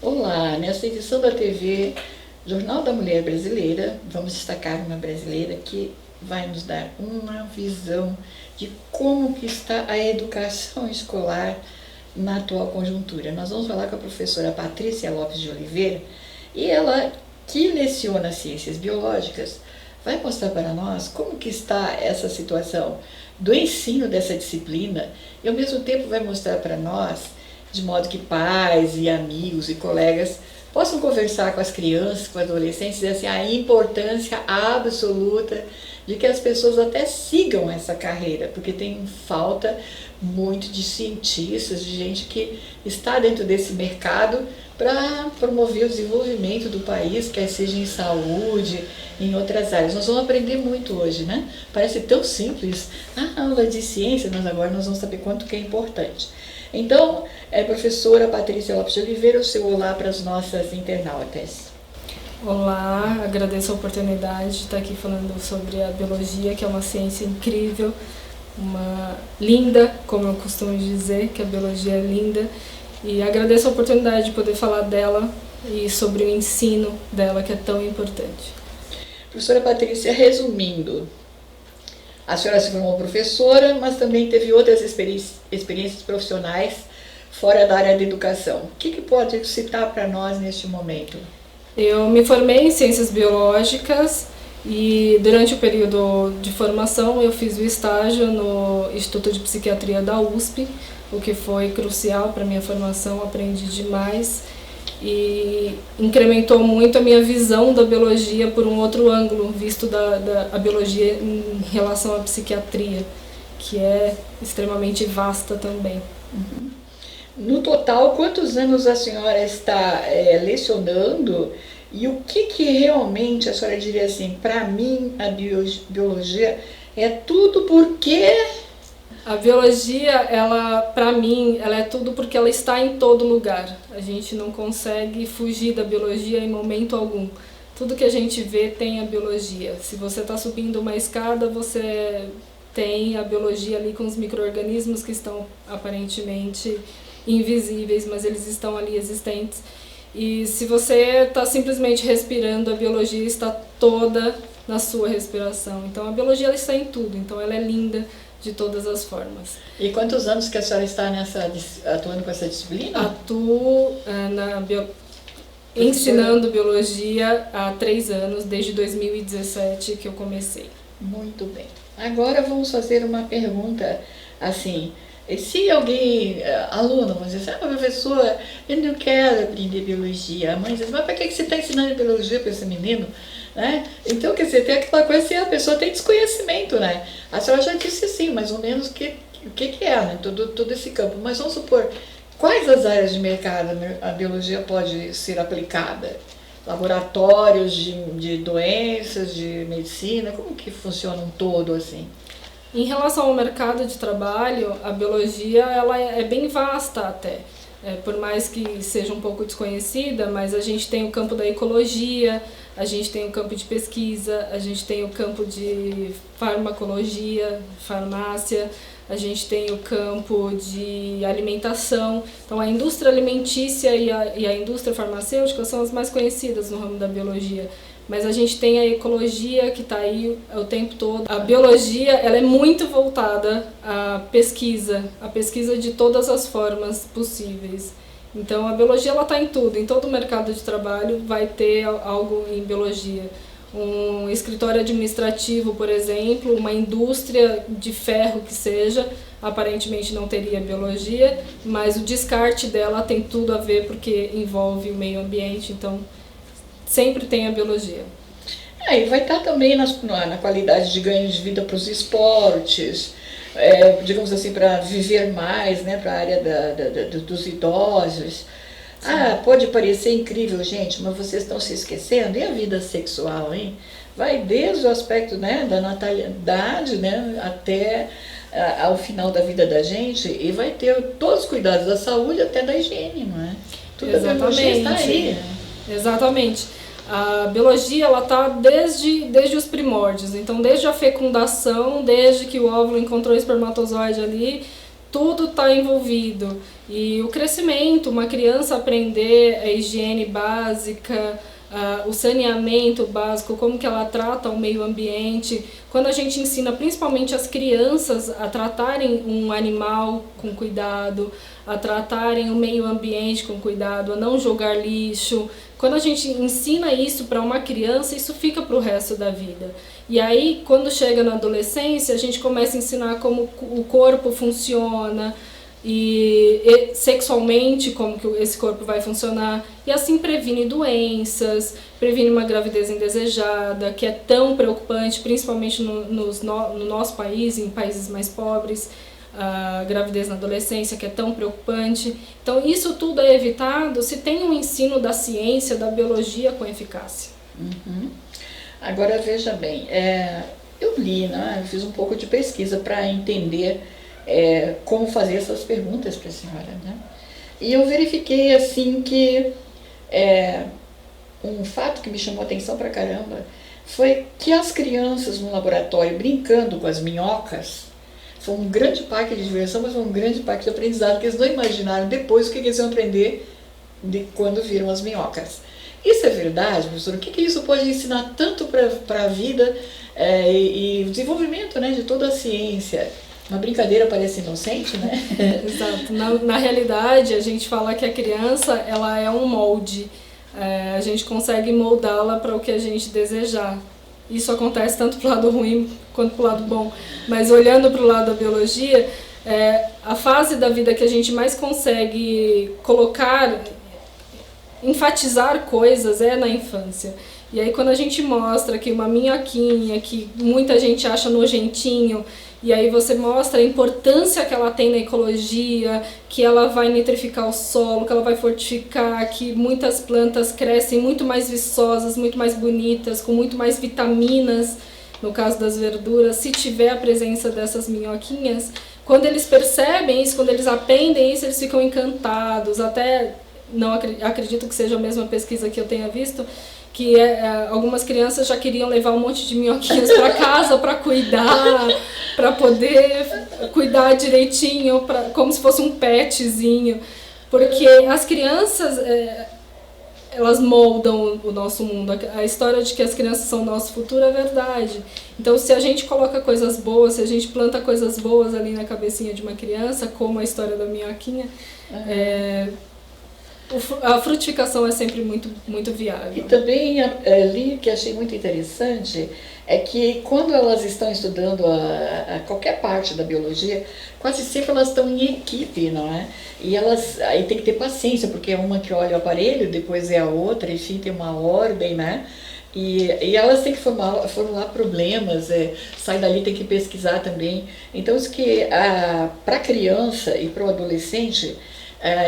Olá, nessa edição da TV Jornal da Mulher Brasileira, vamos destacar uma brasileira que vai nos dar uma visão de como que está a educação escolar na atual conjuntura. Nós vamos falar com a professora Patrícia Lopes de Oliveira e ela, que leciona ciências biológicas, vai mostrar para nós como que está essa situação do ensino dessa disciplina e ao mesmo tempo vai mostrar para nós de modo que pais e amigos e colegas possam conversar com as crianças, com os adolescentes, e dizer assim, a importância absoluta de que as pessoas até sigam essa carreira, porque tem falta muito de cientistas, de gente que está dentro desse mercado para promover o desenvolvimento do país, quer seja em saúde, em outras áreas. Nós vamos aprender muito hoje, né? Parece tão simples, a aula de ciência, mas agora nós vamos saber quanto que é importante. Então, professora Patrícia Lopes de Oliveira, o seu olá para as nossas internautas. Olá, agradeço a oportunidade de estar aqui falando sobre a biologia, que é uma ciência incrível, uma linda, como eu costumo dizer, que a biologia é linda, e agradeço a oportunidade de poder falar dela e sobre o ensino dela, que é tão importante. Professora Patrícia, resumindo, a senhora se formou professora, mas também teve outras experiências profissionais fora da área da educação. O que pode citar para nós neste momento? Eu me formei em Ciências Biológicas e durante o período de formação eu fiz o estágio no Instituto de Psiquiatria da USP, o que foi crucial para a minha formação, aprendi demais e incrementou muito a minha visão da biologia por um outro ângulo, visto a biologia em relação à psiquiatria, que é extremamente vasta também. Uhum. No total, quantos anos a senhora está lecionando e o que realmente a senhora diria assim, para mim a biologia é tudo porque... A biologia, para mim, ela é tudo porque ela está em todo lugar. A gente não consegue fugir da biologia em momento algum. Tudo que a gente vê tem a biologia. Se você está subindo uma escada, você tem a biologia ali com os micro-organismos que estão aparentemente invisíveis, mas eles estão ali existentes. E se você está simplesmente respirando, a biologia está toda na sua respiração. Então a biologia ela está em tudo, então ela é linda de todas as formas. E quantos anos que a senhora está atuando com essa disciplina? Atuo ensinando biologia há 3 anos, desde 2017 que eu comecei. Muito bem. Agora vamos fazer uma pergunta assim, se alguém, aluno, vamos dizer assim, professora, eu não quero aprender biologia, a mãe diz, mas para que você está ensinando biologia para esse menino? Né? Então, quer dizer, tem aquela coisa assim, a pessoa tem desconhecimento, né? A senhora já disse assim, mais ou menos o que é, né? Todo esse campo. Mas vamos supor, quais as áreas de mercado a biologia pode ser aplicada? Laboratórios de doenças, de medicina, como que funciona um todo assim? Em relação ao mercado de trabalho, a biologia ela é bem vasta até. Por mais que seja um pouco desconhecida, mas a gente tem o campo da ecologia, a gente tem o campo de pesquisa, a gente tem o campo de farmacologia, farmácia, a gente tem o campo de alimentação. Então a indústria alimentícia e a indústria farmacêutica são as mais conhecidas no ramo da biologia. Mas a gente tem a ecologia que está aí o tempo todo. A biologia ela é muito voltada à pesquisa de todas as formas possíveis. Então a biologia ela está em tudo, em todo o mercado de trabalho vai ter algo em biologia. Um escritório administrativo, por exemplo, uma indústria de ferro que seja, aparentemente não teria biologia, mas o descarte dela tem tudo a ver porque envolve o meio ambiente, então sempre tem a biologia. E vai estar também na qualidade de ganho de vida para os esportes, digamos assim, para viver mais, né, para a área dos idosos. Sim. Pode parecer incrível, gente, mas vocês estão se esquecendo. E a vida sexual, hein? Vai desde o aspecto, né, da natalidade, né, até ao final da vida da gente, e vai ter todos os cuidados da saúde até da higiene, não é? Tudo a biologia está aí. Exatamente. A biologia ela está desde os primórdios, então desde a fecundação, desde que o óvulo encontrou o espermatozoide ali, tudo está envolvido. E o crescimento, uma criança aprender a higiene básica, o saneamento básico, como que ela trata o meio ambiente. Quando a gente ensina principalmente as crianças a tratarem um animal com cuidado, a tratarem o meio ambiente com cuidado, a não jogar lixo. Quando a gente ensina isso para uma criança, isso fica para o resto da vida. E aí, quando chega na adolescência, a gente começa a ensinar como o corpo funciona, e sexualmente como que esse corpo vai funcionar, e assim previne doenças, previne uma gravidez indesejada, que é tão preocupante, principalmente no nosso país, em países mais pobres, a gravidez na adolescência, que é tão preocupante. Então isso tudo é evitado se tem um ensino da ciência, da biologia com eficácia. Uhum. Agora veja bem, eu li, né, fiz um pouco de pesquisa para entender como fazer essas perguntas para a senhora, né? E eu verifiquei assim que um fato que me chamou a atenção pra caramba foi que as crianças no laboratório brincando com as minhocas foi um grande parque de diversão, mas foi um grande parque de aprendizado que eles não imaginaram depois o que eles iam aprender de quando viram as minhocas. Isso é verdade, professor? O que isso pode ensinar tanto para a vida e o desenvolvimento, né, de toda a ciência? Uma brincadeira parece inocente, né? Exato. Na realidade, a gente fala que a criança ela é um molde. A gente consegue moldá-la para o que a gente desejar. Isso acontece tanto para o lado ruim quanto para o lado bom. Mas olhando para o lado da biologia, a fase da vida que a gente mais consegue colocar, enfatizar coisas é na infância. E aí quando a gente mostra que uma minhoquinha, que muita gente acha nojentinho, e aí você mostra a importância que ela tem na ecologia, que ela vai nitrificar o solo, que ela vai fortificar, que muitas plantas crescem muito mais viçosas, muito mais bonitas, com muito mais vitaminas, no caso das verduras, se tiver a presença dessas minhoquinhas. Quando eles percebem isso, quando eles aprendem isso, eles ficam encantados. Até, não acredito que seja a mesma pesquisa que eu tenha visto, que algumas crianças já queriam levar um monte de minhoquinhas para casa para cuidar, para poder cuidar direitinho, como se fosse um petzinho. Porque as crianças, elas moldam o nosso mundo. A história de que as crianças são o nosso futuro é verdade. Então, se a gente coloca coisas boas, se a gente planta coisas boas ali na cabecinha de uma criança, como a história da minhoquinha, a frutificação é sempre muito, muito viável. E também li que achei muito interessante é que quando elas estão estudando a qualquer parte da biologia, quase sempre elas estão em equipe, não é? E aí tem que ter paciência, porque é uma que olha o aparelho, depois é a outra, enfim, tem uma ordem, né? E elas têm que formular problemas, sai dali, tem que pesquisar também. Então, isso que para a criança e para o adolescente,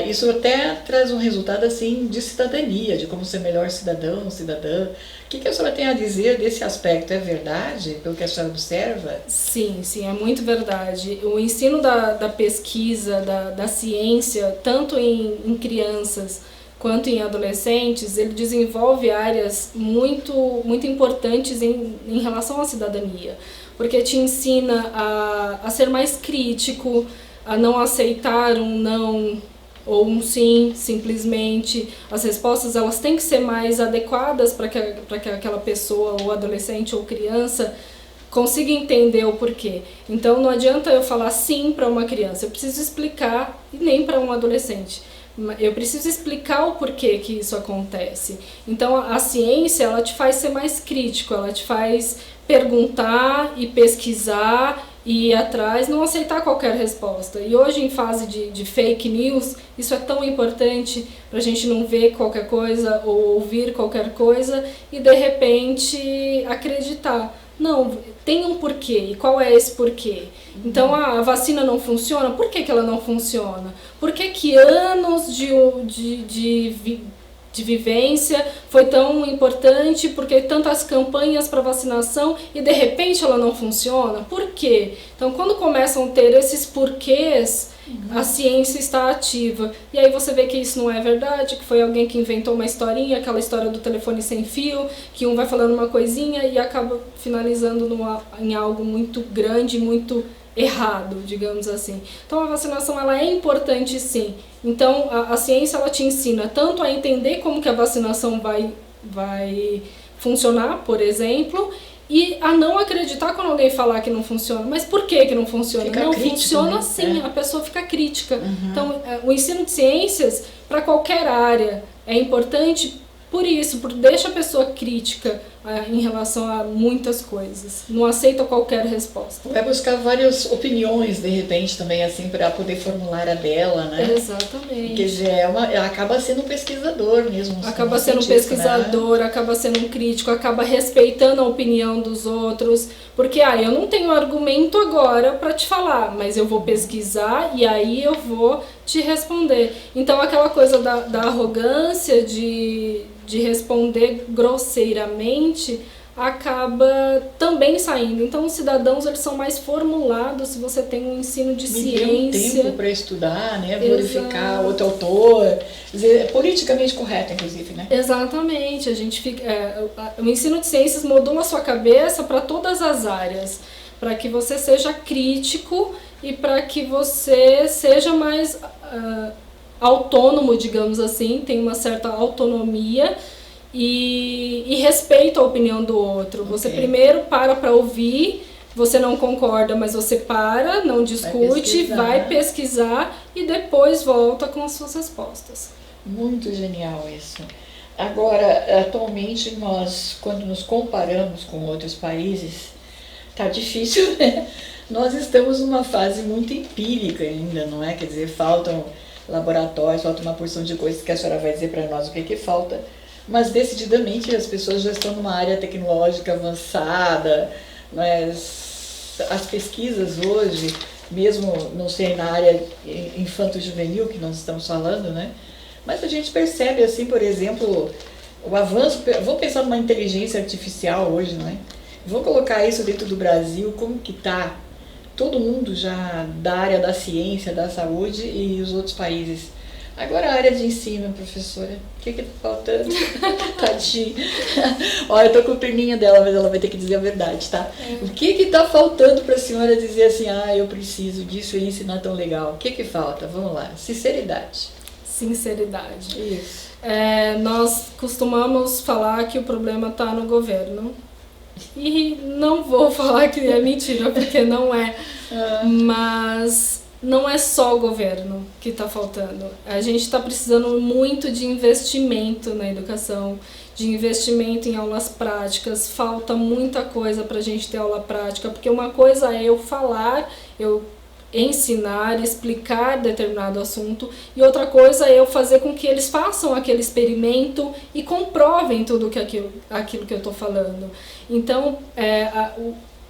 isso até traz um resultado assim de cidadania, de como ser melhor cidadão, cidadã. O que a senhora tem a dizer desse aspecto? É verdade, pelo que a senhora observa? Sim, é muito verdade. O ensino da pesquisa, da ciência, tanto em crianças quanto em adolescentes, ele desenvolve áreas muito, muito importantes em relação à cidadania, porque te ensina a ser mais crítico, a não aceitar um não ou um sim, simplesmente. As respostas elas têm que ser mais adequadas para que aquela pessoa, ou adolescente ou criança, consiga entender o porquê. Então não adianta eu falar sim para uma criança, eu preciso explicar, e nem para um adolescente. Eu preciso explicar o porquê que isso acontece. Então a ciência ela te faz ser mais crítico, ela te faz perguntar e pesquisar e ir atrás, não aceitar qualquer resposta. E hoje, em fase de fake news, isso é tão importante para a gente não ver qualquer coisa ou ouvir qualquer coisa e, de repente, acreditar. Não, tem um porquê. E qual é esse porquê? Então, a vacina não funciona. Por que ela não funciona? Por que anos de vivência foi tão importante, porque tantas campanhas para vacinação e de repente ela não funciona? Por quê? Então quando começam a ter esses porquês, a ciência está ativa. E aí você vê que isso não é verdade, que foi alguém que inventou uma historinha, aquela história do telefone sem fio, que um vai falando uma coisinha e acaba finalizando em algo muito grande, muito errado, digamos assim. Então a vacinação ela é importante sim. Então a ciência ela te ensina tanto a entender como que a vacinação vai funcionar, por exemplo, e a não acreditar quando alguém falar que não funciona. Mas por que não funciona? Fica não crítico, funciona né? sim, a pessoa fica crítica. Então o ensino de ciências para qualquer área é importante por isso, porque deixa a pessoa crítica em relação a muitas coisas. Não aceita qualquer resposta. Vai buscar várias opiniões, de repente, também, assim, para poder formular a dela, né? Exatamente. Quer dizer, ela acaba sendo um pesquisador mesmo. Acaba sendo um pesquisador, né? Acaba sendo um crítico, acaba respeitando a opinião dos outros. Porque, eu não tenho argumento agora para te falar, mas eu vou pesquisar e aí eu vou te responder. Então, aquela coisa da arrogância, de responder grosseiramente, acaba também saindo. Então, os cidadãos eles são mais formulados se você tem um ensino de ciência. Me deu um tempo para estudar, né? Verificar outro autor. Quer dizer, é politicamente correto, inclusive, né? Exatamente. A gente fica, o ensino de ciências modula a sua cabeça para todas as áreas, para que você seja crítico e para que você seja mais autônomo, digamos assim, tem uma certa autonomia e respeita a opinião do outro. Você primeiro para ouvir, você não concorda, mas você para, não discute, vai pesquisar e depois volta com as suas respostas. Muito genial isso. Agora, atualmente, nós, quando nos comparamos com outros países, tá difícil, né? Nós estamos numa fase muito empírica ainda, não é? Quer dizer, faltam laboratórios, falta uma porção de coisas que a senhora vai dizer para nós o que falta, mas decididamente as pessoas já estão numa área tecnológica avançada, mas as pesquisas hoje, mesmo não sei na área infanto-juvenil que nós estamos falando, né? Mas a gente percebe assim, por exemplo, o avanço, vou pensar numa inteligência artificial hoje, não é? Vou colocar isso dentro do Brasil, como que está todo mundo já da área da ciência, da saúde e os outros países. Agora a área de ensino, professora, o que está faltando? Tadinho. Olha, eu tô com a perninha dela, mas ela vai ter que dizer a verdade, tá? O que está faltando para a senhora dizer assim, eu preciso disso e ensinar tão legal? O que falta? Vamos lá, sinceridade. Sinceridade. Isso. Nós costumamos falar que o problema está no governo. E não vou falar que é mentira, porque não é. Mas não é só o governo que está faltando. A gente está precisando muito de investimento na educação, de investimento em aulas práticas. Falta muita coisa para a gente ter aula prática, porque uma coisa é eu falar, eu ensinar, explicar determinado assunto, e outra coisa é eu fazer com que eles façam aquele experimento e comprovem tudo aquilo que eu estou falando. Então,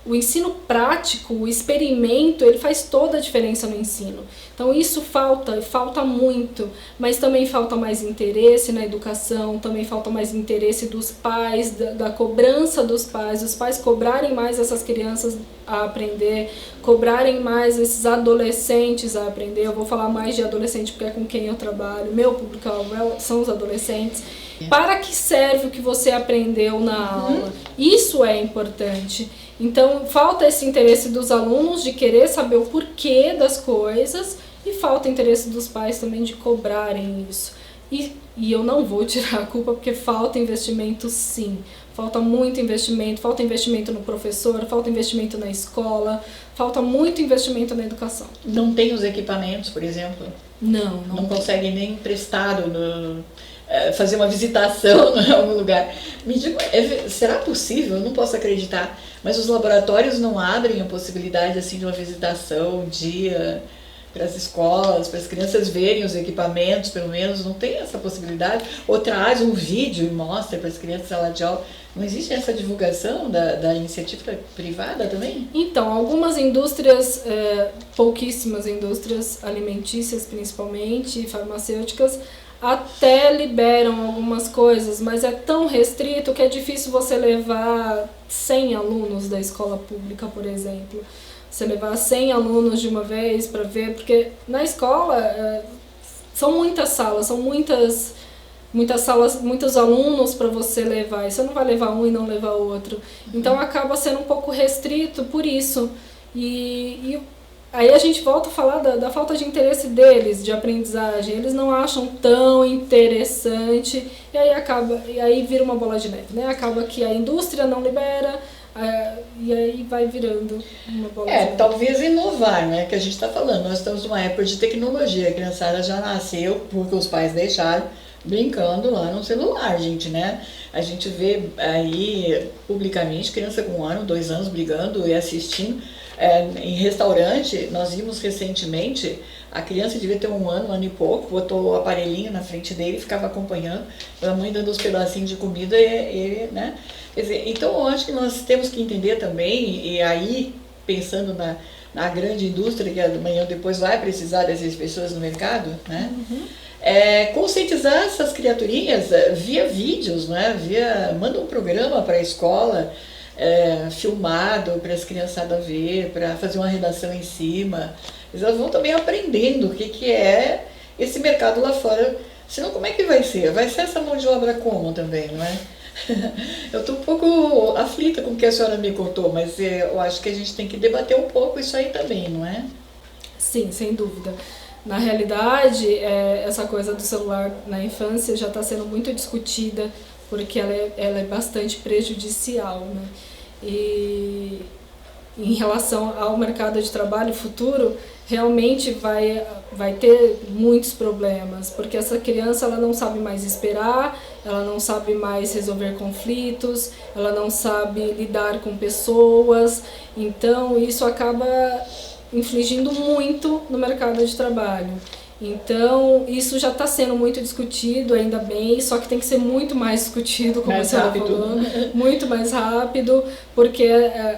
o ensino prático, o experimento, ele faz toda a diferença no ensino. Então isso falta muito, mas também falta mais interesse na educação, também falta mais interesse dos pais, da cobrança dos pais, os pais cobrarem mais essas crianças a aprender, cobrarem mais esses adolescentes a aprender. Eu vou falar mais de adolescente porque é com quem eu trabalho, meu público-alvo são os adolescentes. Para que serve o que você aprendeu na aula? Isso é importante. Então, falta esse interesse dos alunos de querer saber o porquê das coisas e falta interesse dos pais também de cobrarem isso. E eu não vou tirar a culpa porque falta investimento sim. Falta muito investimento, falta investimento no professor, falta investimento na escola, falta muito investimento na educação. Não tem os equipamentos, por exemplo? Não consegue nem emprestado fazer uma visitação em algum lugar. Me diga, será possível? Eu não posso acreditar. Mas os laboratórios não abrem a possibilidade assim, de uma visitação, um dia, para as escolas, para as crianças verem os equipamentos, pelo menos, não tem essa possibilidade? Ou traz um vídeo e mostra para as crianças na sala de aula. Não existe essa divulgação da iniciativa privada também? Então, algumas indústrias, pouquíssimas indústrias alimentícias principalmente, farmacêuticas, até liberam algumas coisas, mas é tão restrito que é difícil você levar 100 alunos da escola pública, por exemplo. Você levar 100 alunos de uma vez para ver, porque na escola são muitas salas, são muitas salas, muitos alunos para você levar, e você não vai levar um e não levar outro. Então acaba sendo um pouco restrito por isso. E aí a gente volta a falar da falta de interesse deles, de aprendizagem. Eles não acham tão interessante e aí vira uma bola de neve, né? Acaba que a indústria não libera, e aí vai virando uma bola de neve. Talvez inovar, né? Que a gente está falando. Nós estamos numa época de tecnologia. A criançada já nasceu porque os pais deixaram brincando lá no celular, gente, né? A gente vê aí publicamente criança com 1 ano, 2 anos brigando e assistindo. Em restaurante, nós vimos recentemente, a criança devia ter 1 ano e pouco, botou o aparelhinho na frente dele e ficava acompanhando, a mãe dando os pedacinhos de comida e ele, né? Quer dizer, então eu acho que nós temos que entender também, e aí pensando na grande indústria que amanhã ou depois vai precisar dessas pessoas no mercado, né? Conscientizar essas criaturinhas via vídeos, né? Manda um programa para a escola, filmado para as criançadas ver, para fazer uma redação em cima. Elas vão também aprendendo o que é esse mercado lá fora. Senão como é que vai ser? Vai ser essa mão de obra como também, não é? Eu estou um pouco aflita com o que a senhora me contou, mas eu acho que a gente tem que debater um pouco isso aí também, não é? Sim, sem dúvida. Na realidade, essa coisa do celular na infância já está sendo muito discutida, porque ela é bastante prejudicial, né? E em relação ao mercado de trabalho futuro, realmente vai ter muitos problemas, porque essa criança ela não sabe mais esperar, ela não sabe mais resolver conflitos, ela não sabe lidar com pessoas, então isso acaba infligindo muito no mercado de trabalho. Então, isso já está sendo muito discutido, ainda bem, só que tem que ser muito mais discutido, como você estava falando, muito mais rápido, porque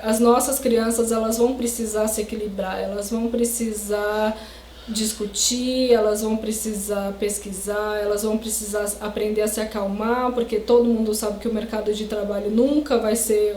as nossas crianças elas vão precisar se equilibrar, elas vão precisar discutir, elas vão precisar pesquisar, elas vão precisar aprender a se acalmar, porque todo mundo sabe que o mercado de trabalho nunca vai ser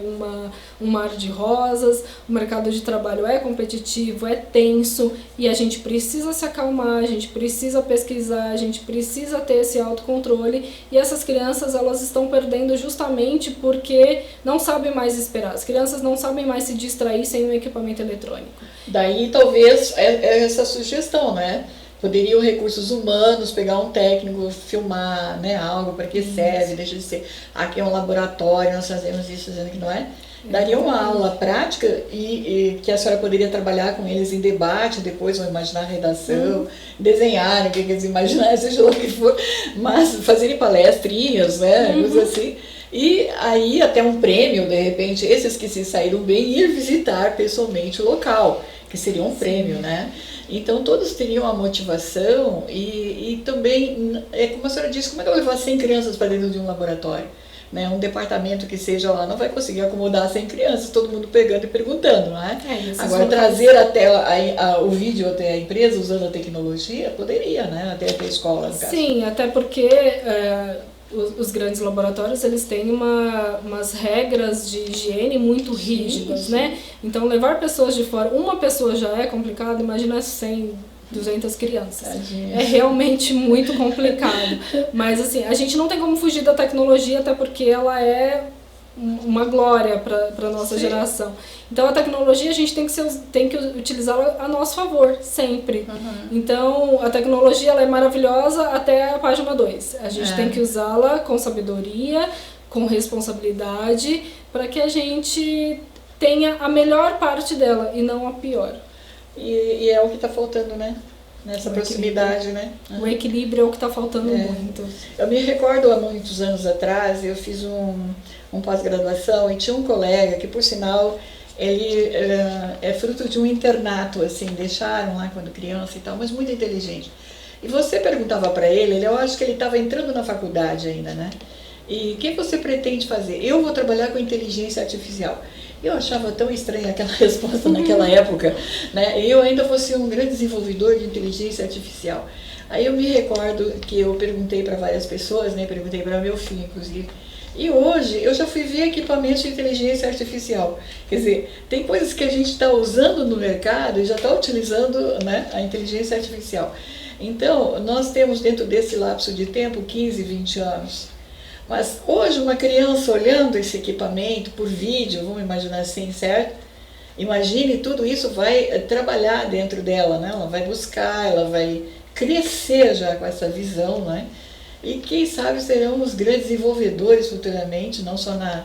um mar de rosas, o mercado de trabalho é competitivo, é tenso, e a gente precisa se acalmar, a gente precisa pesquisar, a gente precisa ter esse autocontrole, e essas crianças elas estão perdendo justamente porque não sabem mais esperar, as crianças não sabem mais se distrair sem um equipamento eletrônico. Daí talvez essa sugestão, né? Poderiam recursos humanos pegar um técnico, filmar, né, algo para que serve, deixa de ser aqui é um laboratório, nós fazemos isso, dizendo que não é. Daria uma aula prática e que a senhora poderia trabalhar com eles em debate, depois vão imaginar a redação, desenharem o que eles imaginarem, seja lá o que for, mas fazerem palestrinhas, né, coisas assim. E aí até um prêmio, de repente, esses que se saíram bem, ir visitar pessoalmente o local, que seria um prêmio, né? Então todos teriam a motivação e também, como a senhora disse, como é que eu vou levar 100 crianças para dentro de um laboratório? Né? Um departamento que seja lá não vai conseguir acomodar 100 crianças, todo mundo pegando e perguntando, não é? Agora trazer até o vídeo até a empresa usando a tecnologia, poderia, né? Até a escola, no caso. Sim, até porque os grandes laboratórios eles têm umas regras de higiene muito rígidas, né? Então levar pessoas de fora, uma pessoa já é complicado, imagina 100, 200 crianças. É realmente muito complicado. Mas assim, a gente não tem como fugir da tecnologia, até porque ela é uma glória para a nossa geração. Então a tecnologia a gente tem que utilizá-la a nosso favor, sempre. Então a tecnologia ela é maravilhosa até a página 2. A gente tem que usá-la com sabedoria, com responsabilidade, para que a gente tenha a melhor parte dela e não a pior. E é o que está faltando, né? Nessa proximidade, né? O equilíbrio é o que está faltando muito. Eu me recordo há muitos anos atrás, eu fiz um pós-graduação e tinha um colega que, por sinal, ele é fruto de um internato, assim, deixaram lá quando criança e tal, mas muito inteligente. E você perguntava para ele, eu acho que ele estava entrando na faculdade ainda, né? E o que você pretende fazer? Eu vou trabalhar com inteligência artificial. Eu achava tão estranha aquela resposta naquela época, né? Eu ainda vou ser um grande desenvolvedor de inteligência artificial. Aí eu me recordo que eu perguntei para várias pessoas, né? Perguntei para meu filho, inclusive. E hoje eu já fui ver equipamentos de inteligência artificial. Quer dizer, tem coisas que a gente está usando no mercado e já está utilizando, né, a inteligência artificial. Então, nós temos dentro desse lapso de tempo 15, 20 anos. Mas hoje uma criança olhando esse equipamento por vídeo, vamos imaginar assim, certo? Imagine, tudo isso vai trabalhar dentro dela, né? Ela vai buscar, ela vai crescer já com essa visão, né? E quem sabe serão os grandes desenvolvedores futuramente, não só na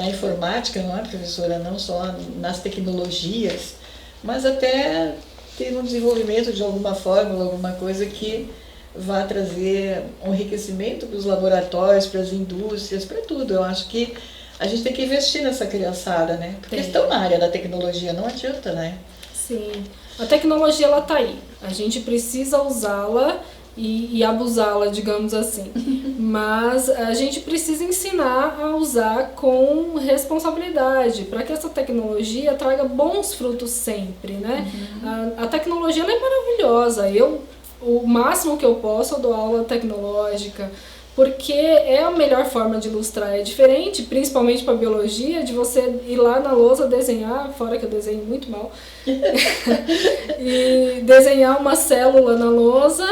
informática, não é, professora? Não só nas tecnologias, mas até ter um desenvolvimento de alguma fórmula, alguma coisa que vá trazer um enriquecimento para os laboratórios, para as indústrias, para tudo. Eu acho que a gente tem que investir nessa criançada, né? Porque estão na área da tecnologia, não adianta, né? Sim. A tecnologia, ela tá aí. A gente precisa usá-la e abusá-la, digamos assim. Mas a gente precisa ensinar a usar com responsabilidade, para que essa tecnologia traga bons frutos sempre, né? A tecnologia, ela é maravilhosa. O máximo que eu posso, eu dou aula tecnológica, porque é a melhor forma de ilustrar. É diferente, principalmente para biologia, de você ir lá na lousa desenhar, fora que eu desenho muito mal, e desenhar uma célula na lousa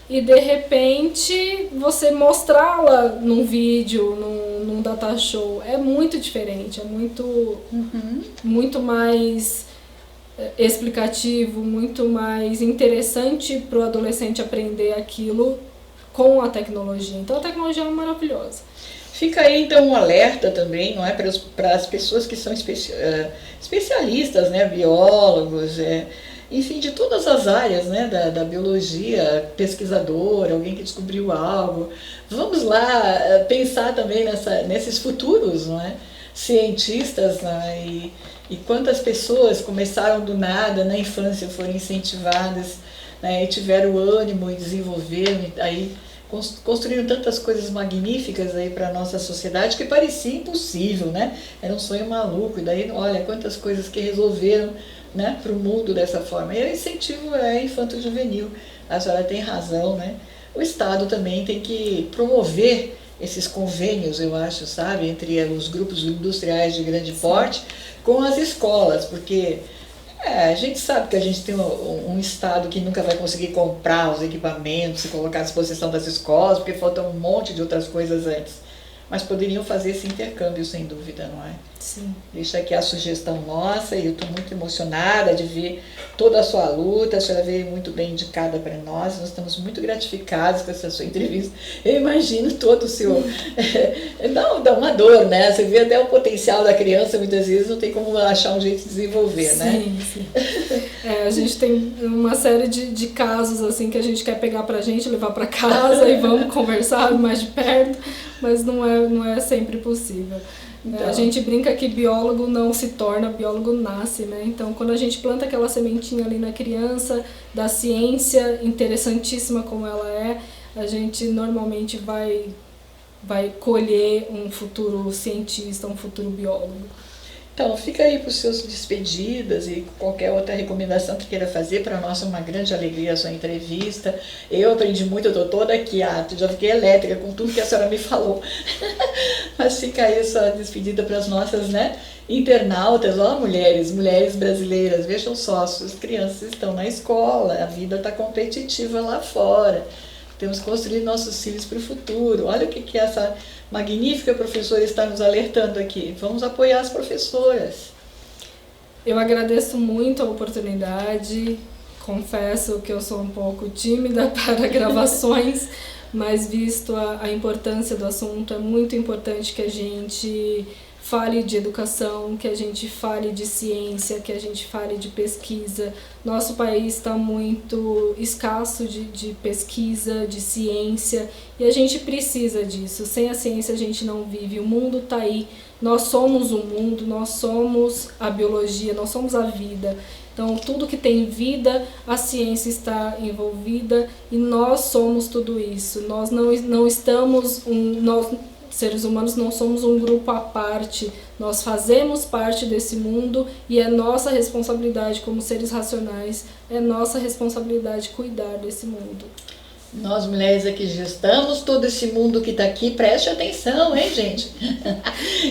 e de repente você mostrá-la num vídeo, num data show. É muito diferente, é muito mais explicativo, muito mais interessante para o adolescente aprender aquilo com a tecnologia. Então a tecnologia é maravilhosa. Fica aí então um alerta também, não é, para as pessoas que são especialistas, né, biólogos, enfim, de todas as áreas, né, da biologia, pesquisador, alguém que descobriu algo. Vamos lá pensar também nesses futuros, não é, cientistas, né, e quantas pessoas começaram do nada na infância, foram incentivadas, né, e tiveram ânimo e desenvolveram, e aí construíram tantas coisas magníficas aí para a nossa sociedade que parecia impossível, né? Era um sonho maluco, e daí, olha, quantas coisas que resolveram, né, para o mundo dessa forma. E o incentivo é infanto-juvenil, a senhora tem razão, né? O Estado também tem que promover esses convênios, eu acho, sabe, entre os grupos industriais de grande porte com as escolas, porque a gente sabe que a gente tem um Estado que nunca vai conseguir comprar os equipamentos e colocar à disposição das escolas, porque falta um monte de outras coisas antes. Mas poderiam fazer esse intercâmbio, sem dúvida, não é? Sim. Deixa aqui a sugestão nossa, e eu estou muito emocionada de ver toda a sua luta. A senhora veio muito bem indicada para nós estamos muito gratificados com essa sua entrevista. Eu imagino todo o seu... dá uma dor, né? Você vê até o potencial da criança, muitas vezes não tem como achar um jeito de desenvolver, sim, né? Sim. A gente tem uma série de casos assim que a gente quer pegar pra gente, levar para casa e vamos conversar mais de perto, mas não é sempre possível. Então, a gente brinca que biólogo não se torna, biólogo nasce, né? Então, quando a gente planta aquela sementinha ali na criança, da ciência, interessantíssima como ela é, a gente normalmente vai colher um futuro cientista, um futuro biólogo. Então, fica aí para os seus despedidas e qualquer outra recomendação que queira fazer. Para nós é uma grande alegria a sua entrevista. Eu aprendi muito, eu estou toda aqui, já fiquei elétrica com tudo que a senhora me falou. Mas fica aí a sua despedida para as nossas, né, internautas, mulheres brasileiras. Vejam só, as crianças estão na escola, a vida está competitiva lá fora. Temos que construir nossos filhos para o futuro. Olha o que essa magnífica professora está nos alertando aqui. Vamos apoiar as professoras. Eu agradeço muito a oportunidade. Confesso que eu sou um pouco tímida para gravações, mas visto a importância do assunto, é muito importante que a gente fale de educação, que a gente fale de ciência, que a gente fale de pesquisa. Nosso país está muito escasso de pesquisa, de ciência, e a gente precisa disso. Sem a ciência a gente não vive, o mundo está aí, nós somos o mundo, nós somos a biologia, nós somos a vida. Então, tudo que tem vida, a ciência está envolvida e nós somos tudo isso. Nós não estamos... Nós, seres humanos, não somos um grupo à parte, nós fazemos parte desse mundo e é nossa responsabilidade como seres racionais, é nossa responsabilidade cuidar desse mundo. Nós mulheres aqui gestamos todo esse mundo que está aqui, preste atenção, hein, gente?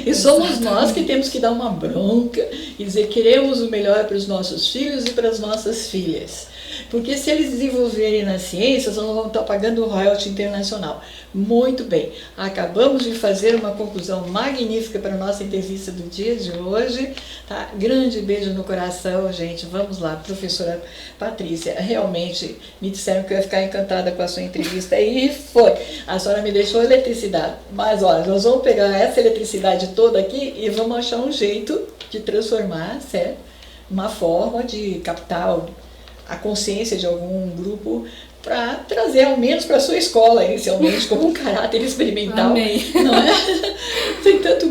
E somos nós que temos que dar uma bronca e dizer que queremos o melhor para os nossos filhos e para as nossas filhas. Porque se eles desenvolverem nas ciências, nós não vamos estar pagando o royalty internacional. Muito bem, acabamos de fazer uma conclusão magnífica para a nossa entrevista do dia de hoje. Tá? Grande beijo no coração, gente. Vamos lá, professora Patrícia. Realmente me disseram que eu ia ficar encantada com a sua entrevista e foi. A senhora me deixou eletricidade. Mas olha, nós vamos pegar essa eletricidade toda aqui e vamos achar um jeito de transformar, certo? Uma forma de captar a consciência de algum grupo para trazer ao menos para a sua escola, inicialmente, como um caráter experimental. Amém. Não é? Tem tantos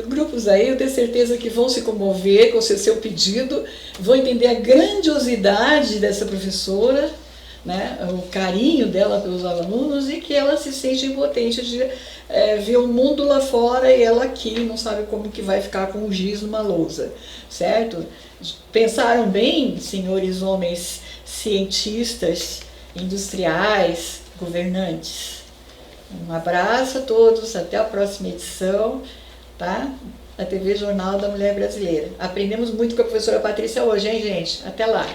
grupos aí, eu tenho certeza que vão se comover com o seu pedido, vão entender a grandiosidade dessa professora, né, o carinho dela pelos alunos e que ela se sente impotente de ver o mundo lá fora e ela aqui não sabe como que vai ficar com o giz numa lousa, certo? Pensaram bem, senhores homens cientistas, industriais, governantes. Um abraço a todos, até a próxima edição, tá? Da TV Jornal da Mulher Brasileira. Aprendemos muito com a professora Patrícia hoje, hein, gente? Até lá!